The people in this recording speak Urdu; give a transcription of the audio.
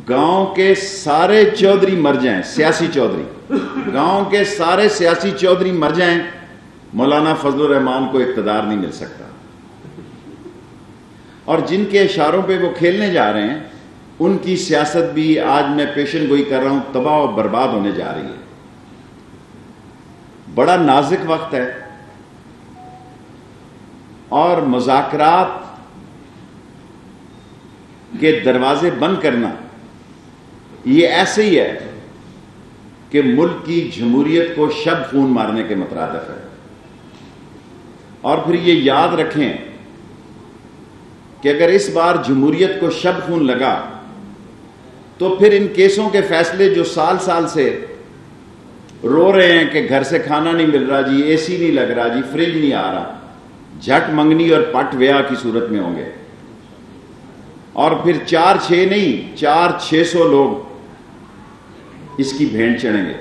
گاؤں کے سارے چودھری مر جائیں، سیاسی چودھری، گاؤں کے سارے سیاسی چودھری مر جائیں، مولانا فضل الرحمان کو اقتدار نہیں مل سکتا. اور جن کے اشاروں پہ وہ کھیلنے جا رہے ہیں ان کی سیاست بھی آج میں پیشن گوئی کر رہا ہوں تباہ و برباد ہونے جا رہی ہے. بڑا نازک وقت ہے اور مذاکرات کے دروازے بند کرنا یہ ایسے ہی ہے کہ ملک کی جمہوریت کو شب خون مارنے کے مترادف ہے. اور پھر یہ یاد رکھیں کہ اگر اس بار جمہوریت کو شب خون لگا تو پھر ان کیسوں کے فیصلے جو سال سال سے رو رہے ہیں کہ گھر سے کھانا نہیں مل رہا جی، اے سی نہیں لگ رہا جی، فریج نہیں آ رہا، جھٹ منگنی اور پٹ ویا کی صورت میں ہوں گے. اور پھر 4-6 نہیں 400-600 لوگ اس کی بھینٹ چڑھیں گے.